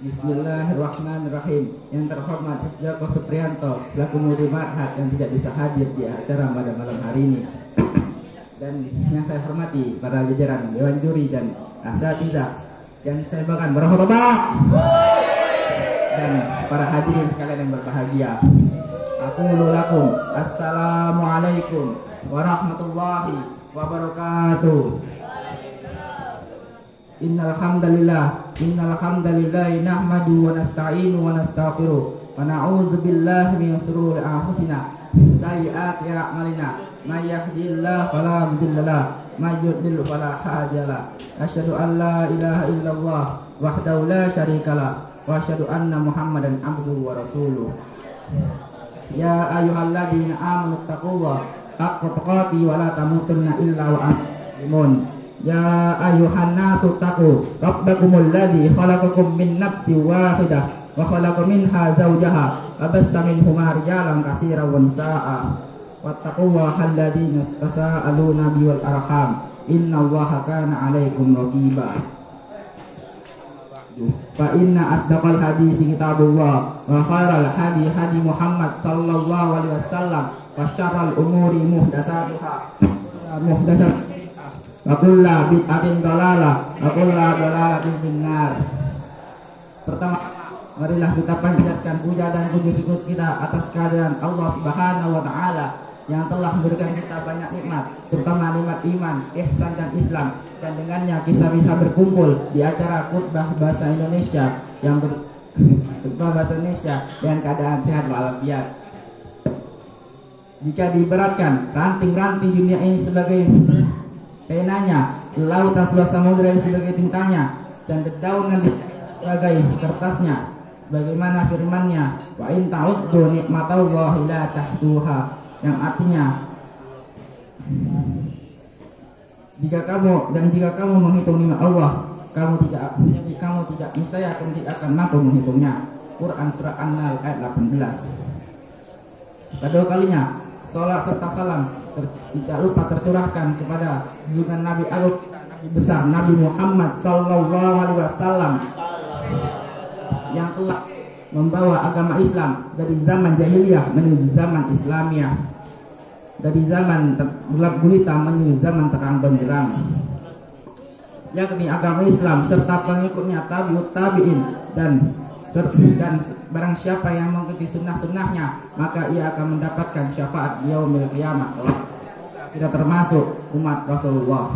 Bismillahirrahmanirrahim. Yang terhormat Joko Supriyanto selaku Murid Marhat yang tidak bisa hadir di acara pada malam hari ini. Dan yang saya hormati para jajaran Dewan Juri dan Asatidzah yang saya banggakan berkhutbah dan para hadirin sekalian yang berbahagia. Aku lakum assalamualaikum warahmatullahi wabarakatuh. Innal hamdalillah nahmadu wa nasta'inu wa nastaghfiruh wa na'udzu billahi min shururi anfusina sayyiati a'malina may yahdihillahu fala mudilla lahu may yudlil fala hadiya lahu asyhadu an la ilaha illallah wahdahu la syarika lahu wa asyhadu anna muhammadan abduhu wa rasuluh. Ya ayyuhalladzina amanu taqullaha haqqa tuqatih wa la tamutunna illa wa antum muslimun. Ya ayuhan nasu taqu rabbakumul ladzi khalaqakum min nafsin wahidah wa khalaqa minha zawjaha wa bassa minhuma rijalan katsiran wa nisaa'a wattaqullaha alladzina tasaaluna bihi wal arham innallaha kana 'alaikum raqiba. Fa inna asdaqal hadisi kitabullah wa khairal hadi hadi Muhammad sallallahu alaihi wasallam wa syarrul umuri muhdatsatuha wa kullu bid'atin dhalalah wa kullu dhalalatin finnar. Pertama, marilah kita panjatkan puja dan puji syukur kita atas kehadiran Allah Subhanahu wa taala yang telah memberikan kita banyak nikmat, terutama nikmat iman, ihsan dan Islam, dan dengannya kita bisa berkumpul di acara khutbah bahasa Indonesia dengan keadaan sehat walafiat. Jika diibaratkan ranting-ranting dunia ini sebagai penanya, lautan seluas samudera sebagai tintanya, dan dedaunan sebagai kertasnya, sebagaimana firman-Nya, wa in ta'uddu nikmatallahi la tahsuha, yang artinya jika kamu menghitung nikmat Allah, kamu tidak niscaya kamu tidak akan mampu menghitungnya. Quran surah An-Nahl ayat 18. Pada kalinya salat serta salam tidak lupa tercurahkan kepada junjungan Nabi Agung Nabi besar Nabi Muhammad sallallahu alaihi wasallam yang telah membawa agama Islam dari zaman jahiliyah menuju zaman Islamiyah, dari zaman gelap gulita menuju zaman terang benderang, yakni agama Islam serta pengikutnya tabi'ut tabi'in dan barang siapa yang mengikuti sunnah-sunnahnya maka ia akan mendapatkan syafaat di yaumil qiyamah. Kita termasuk umat Rasulullah.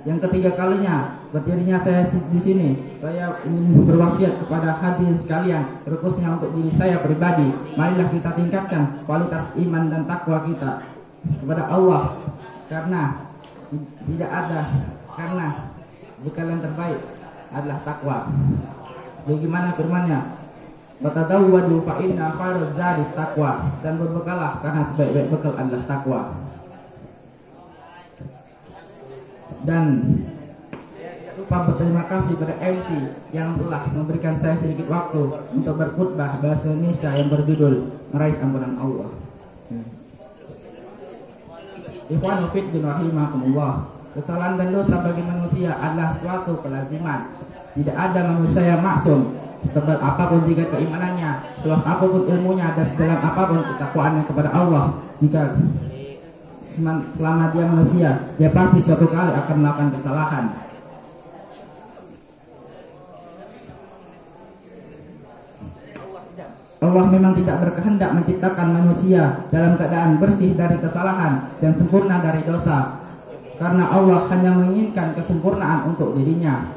Yang ketiga kalinya berdirinya saya di sini, saya ingin berwasiat kepada hadirin sekalian, khususnya untuk diri saya pribadi, marilah kita tingkatkan kualitas iman dan takwa kita kepada Allah, karena bekal yang terbaik adalah takwa. Bagaimana firman-Nya? Watadawwadu fa inna khairaz zadi taqwa, dan berbekalah karena sebaik-baik bekal adalah takwa. Dan lupa berterima kasih pada MC yang telah memberikan saya sedikit waktu untuk berkhutbah bahasa Indonesia yang berjudul Meraih Ampunan Allah. Ikhwanu fiddin rahimakumullah. Kesalahan dan dosa bagi manusia adalah suatu kelaziman. Tidak ada manusia yang maksum. Setebal apapun jika keimanannya, seluas apapun ilmunya, dan sedalam apapun ketakwaannya kepada Allah, jika selama dia manusia, dia pasti suatu kali akan melakukan kesalahan. Allah memang tidak berkehendak menciptakan manusia dalam keadaan bersih dari kesalahan dan sempurna dari dosa, karena Allah hanya menginginkan kesempurnaan untuk dirinya.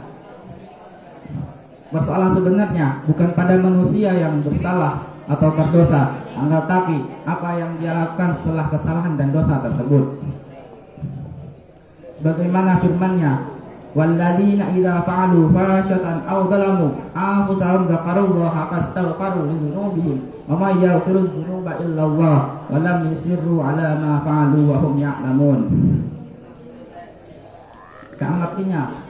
Persoalan sebenarnya bukan pada manusia yang bersalah atau berdosa, tetapi apa yang dia lakukan setelah kesalahan dan dosa tersebut. Sebagaimana firman-Nya, walladzina idza fa'alu fasyatan aw zalamu anfusahum dzakarullaha fastaghfiru lidzunubihim wa may yaghfiru dzunuba illallah wa lam yusirru ala ma fa'alu wa hum ya'lamun. Artinya,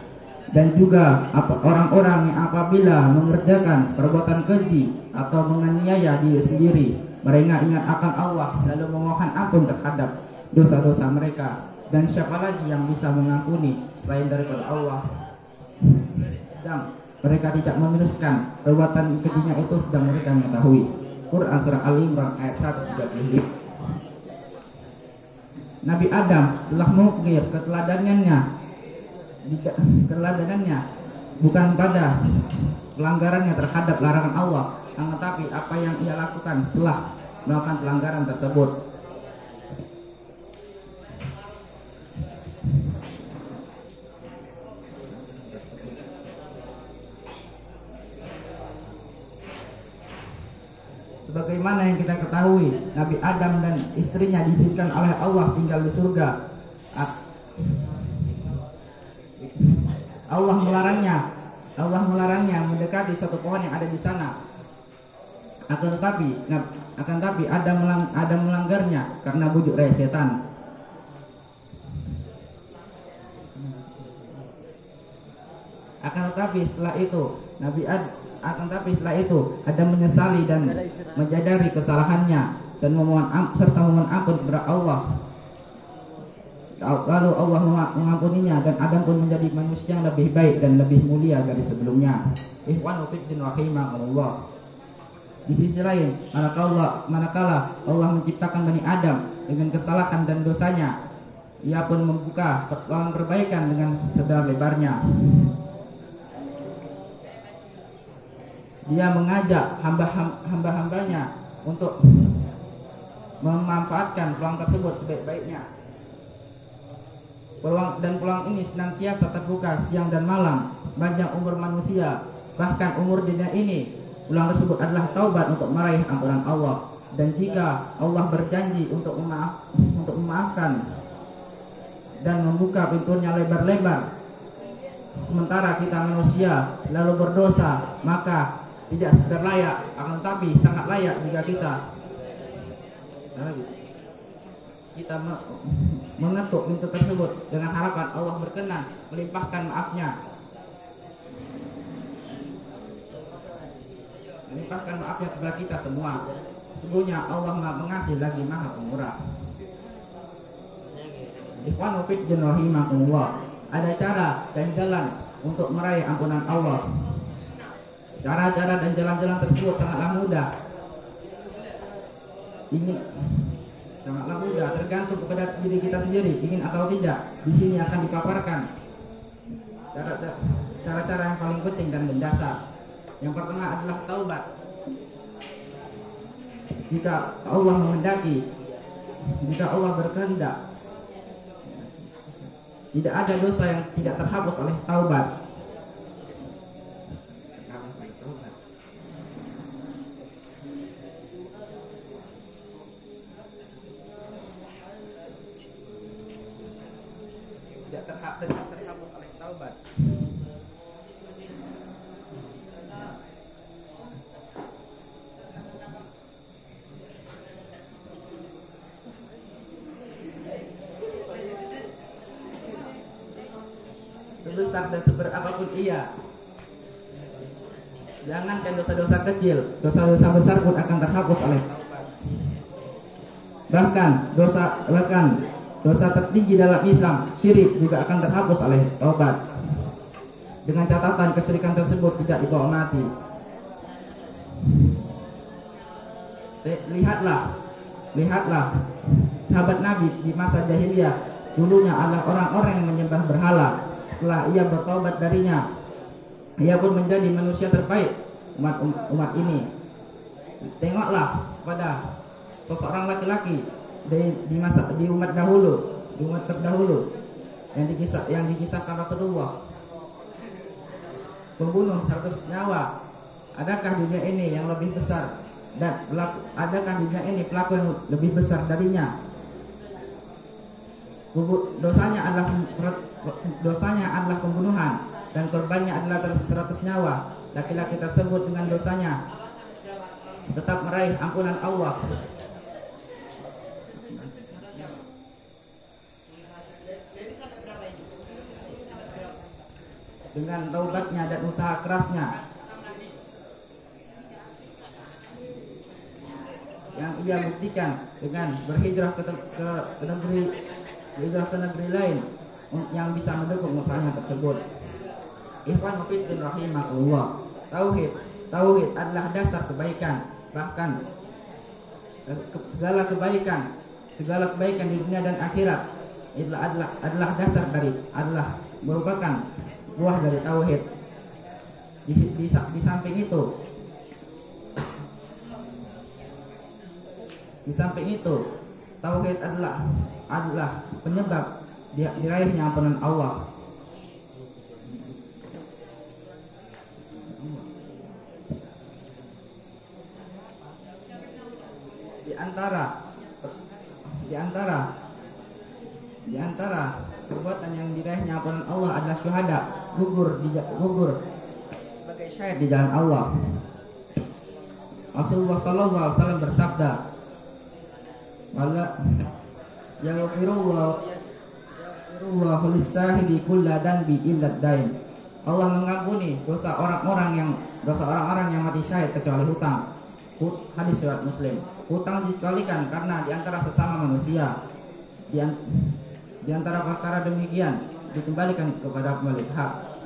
dan juga orang-orang yang apabila mengerjakan perbuatan keji atau menganiaya diri sendiri, mereka ingat akan Allah lalu memohon ampun terhadap dosa-dosa mereka, dan siapa lagi yang bisa mengampuni selain daripada Allah. Adam mereka tidak meneruskan perbuatan kejinya itu sedang mereka mengetahui. Quran surah Al-Imran ayat 135. Nabi Adam telah mengukir keteladanannya bukan pada pelanggarannya terhadap larangan Allah, tetapi apa yang ia lakukan setelah melakukan pelanggaran tersebut. Sebagaimana yang kita ketahui, Nabi Adam dan istrinya diizinkan oleh Allah tinggal di surga. Allah melarangnya mendekati suatu pohon yang ada di sana. Akan tetapi Adam melanggarnya karena bujuk rai setan. Akan tetapi setelah itu Adam menyesali dan menyadari kesalahannya dan memohon ampun kepada Allah. Lalu Allah mengampuninya dan Adam pun menjadi manusia yang lebih baik dan lebih mulia dari sebelumnya. Ikhwanu fiddin rahimakumullah. Di sisi lain, manakala Allah menciptakan Bani Adam dengan kesalahan dan dosanya, ia pun membuka peluang perbaikan dengan selebar-lebarnya. Dia mengajak hamba-hambanya untuk memanfaatkan peluang tersebut sebaik-baiknya. Peluang ini senantiasa terbuka siang dan malam sepanjang umur manusia, bahkan umur dunia ini. Peluang tersebut adalah taubat untuk meraih ampunan Allah. Dan jika Allah berjanji untuk memaafkan dan membuka pintunya lebar-lebar, sementara kita manusia lalu berdosa, maka tidak sekedar layak, akan tetapi sangat layak jika kita mengetuk pintu tersebut dengan harapan Allah berkenan melimpahkan maafnya, kepada kita semua. Sesungguhnya Allah Maha Pengasih lagi Maha Pemurah. Ikhwanu fiddin rahimakumullah. Ada cara dan jalan untuk meraih ampunan Allah. Cara-cara dan jalan-jalan tersebut sangatlah mudah. Sangatlah mudah, tergantung kepada diri kita sendiri, ingin atau tidak. Di sini akan dipaparkan cara-cara yang paling penting dan mendasar. Yang pertama adalah taubat. Jika Allah menghendaki, jika Allah berkehendak, tidak ada dosa yang tidak terhapus oleh taubat. Tidak terhapus oleh taubat. Sebesar dan seberapapun ia, jangankan dosa-dosa kecil, dosa-dosa besar pun akan terhapus oleh taubat. Bahkan dosa tertinggi dalam Islam, syirik, juga akan terhapus oleh taubat. Dengan catatan kesyirikan tersebut tidak dibawa mati. Lihatlah sahabat Nabi di masa jahiliyah dulunya adalah orang-orang yang menyembah berhala. Setelah ia bertobat darinya, ia pun menjadi manusia terbaik umat ini. Tengoklah pada seseorang laki-laki di umat terdahulu yang dikisahkan Rasulullah, pembunuh 100 nyawa. Adakah dunia ini yang lebih besar, dan adakah dunia ini pelaku yang lebih besar darinya? Dosanya adalah pembunuhan dan korbannya adalah 100 nyawa. Laki-laki tersebut dengan dosanya tetap meraih ampunan Allah. Dengan taubatnya dan usaha kerasnya yang ia buktikan dengan berhijrah ke negeri lain yang bisa mendukung usahanya tersebut. Ikhwan fillah rahimakumullah. Tauhid adalah dasar kebaikan. Bahkan segala kebaikan di dunia dan akhirat adalah dasar dari, adalah merupakan buah dari tauhid. Di samping itu tauhid adalah penyebab diraihnya ampunan Allah. Di antara perbuatan yang diraihnya ampunan Allah adalah syuhada, gugur sebagai syahid di jalan Allah. Rasulullah sallallahu alaihi wasallam bersabda, "Wala yaghfirullahu lis-sahidi kulla danbi illa dain." Allah mengampuni dosa orang-orang yang mati syahid kecuali hutang. Hadis riwayat Muslim. Hutang dikalikan karena di antara sesama manusia. Di antara perkara demikian dikembalikan kepada pemilik hak.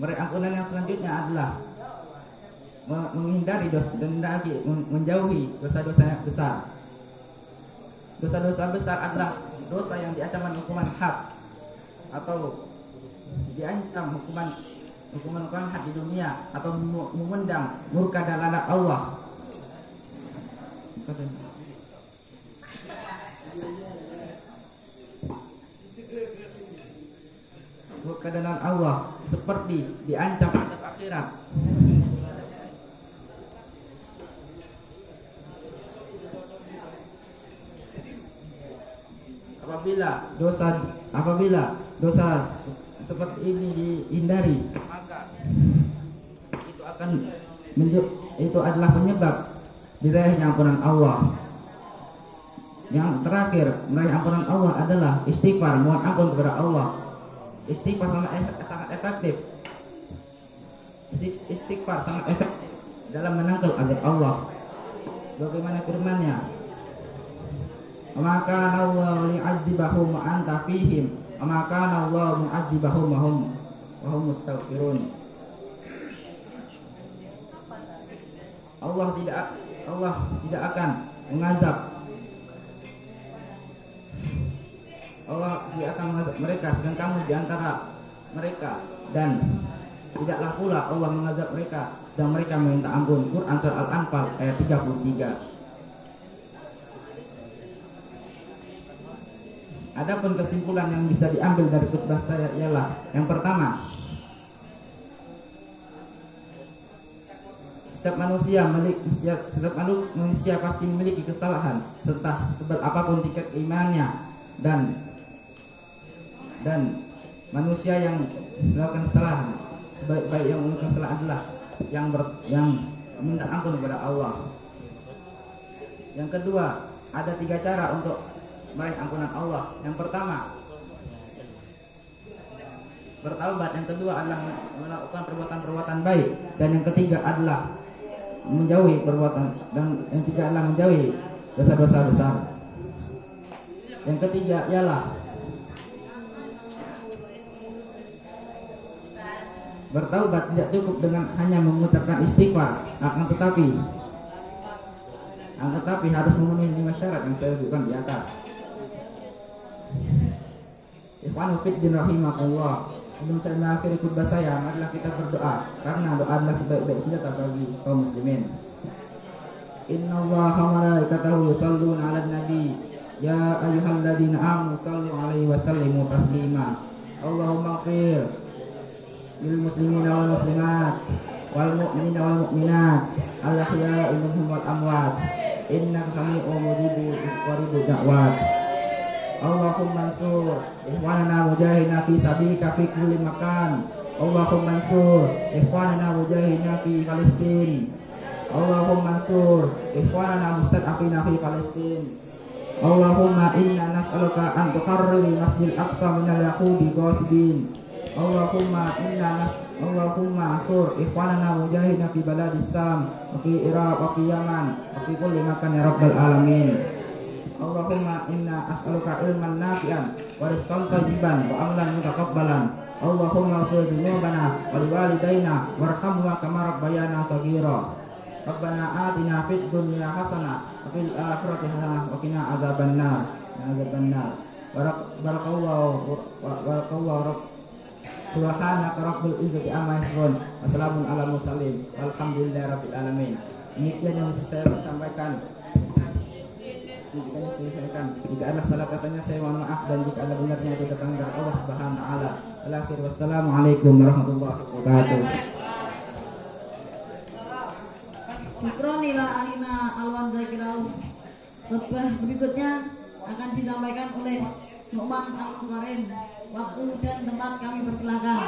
Ampunan yang selanjutnya adalah menghindari dosa dan menjauhi dosa-dosa besar. Dosa-dosa besar adalah dosa yang diancam hukuman had atau diancam hukuman had di dunia atau mengundang murka dan laknat Allah. Murka dan laknat Allah seperti diancam azab akhirat. Apabila dosa seperti ini dihindari, maka itu adalah penyebab diraihnya ampunan Allah. Yang terakhir, meraih ampunan Allah adalah istighfar, mohon ampun kepada Allah. Istighfar sangat efektif. Istighfar sangat efektif dalam menangkal azab Allah. Bagaimana firman-Nya? "Maka Allah li'adzibahum wa anta fihim, maka Allah mu'adzibahum wa hum mustaghfirun." Allah tidak akan mengazab mereka sedang kamu di antara mereka, dan tidaklah pula Allah mengazab mereka dan mereka meminta ampun. Quran surah Al-Anfal ayat 33. Adapun kesimpulan yang bisa diambil dari khutbah saya ialah, yang pertama, setiap manusia pasti memiliki kesalahan, entah setebal apapun tingkat imannya, dan manusia yang melakukan kesalahan, sebaik-baik yang melakukan kesalahan adalah yang meminta ampun kepada Allah. Yang kedua, ada 3 cara untuk meraih ampunan Allah. Yang pertama, bertaubat. Yang kedua adalah melakukan perbuatan-perbuatan baik, dan yang ketiga adalah menjauhi perbuatan, dan yang ketiga adalah menjauhi dosa-dosa besar. Yang ketiga ialah bertaubat tidak cukup dengan hanya mengucapkan istighfar, akan tetapi harus memenuhi 5 syarat yang saya sebutkan di atas. Ikhwan fillah rahimakumullah. Sebelum saya mengakhiri khutbah saya, marilah kita berdoa, karena doa adalah sebaik-baik senjata bagi kaum muslimin. Innallaha wa malaikatahu yusholluna 'alan nabi, ya ayyuhalladzina amanu shallu 'alaihi wa sallimu taslima. Allahumma ighfir lil muslimina wal muslimat wal mu'minina wal mu'minat al ahya'i minhum wal amwat, innaka sami'un mujibud da'wat. Allahumma ansur ikhwanana mujahidina fi sabilika fi kulli makan. Allahumma ansur ikhwanana mujahidina fi Palestin. Allahumma ansur ikhwanana mustad'afina fi Palestin. Allahumma inna nas'aluka an tuharrir masjidil aqsa minal yahudi ghasibin. Allahumma ansur ikhwanana mujahidina fi baladis Sam wa fi Iraq wa fi Yaman wa fi kulli makan ya rabbal alamin. Allahumma inna as'aluka ilman nafi'an wa rizqan thayyiban wa amalan mutaqabbalan. Allahumma ighfir dzunubana wa liwalidayna warhamhuma kama rabbayana shaghira. Rabbana atina fid dunya hasanah wa fil akhirati hasanah wa qina adzabannar. Barakallahu Subhanaka rabbul izzati amma yasifun. Wassalamun ala mursalin. Walhamdulillahi rabbil alamin. Demikian yang bisa saya sampaikan. Jika ada salah katanya saya mohon maaf, dan jika ada benarnya itu datang dari Allah Subhanahu wa taala. Wassalamualaikum warahmatullahi wabarakatuh. Syukron ila alina alwan zakirau. Khutbah berikutnya akan disampaikan oleh Nu'man Al-Mukarim. Waktu dan tempat kami persilahkan.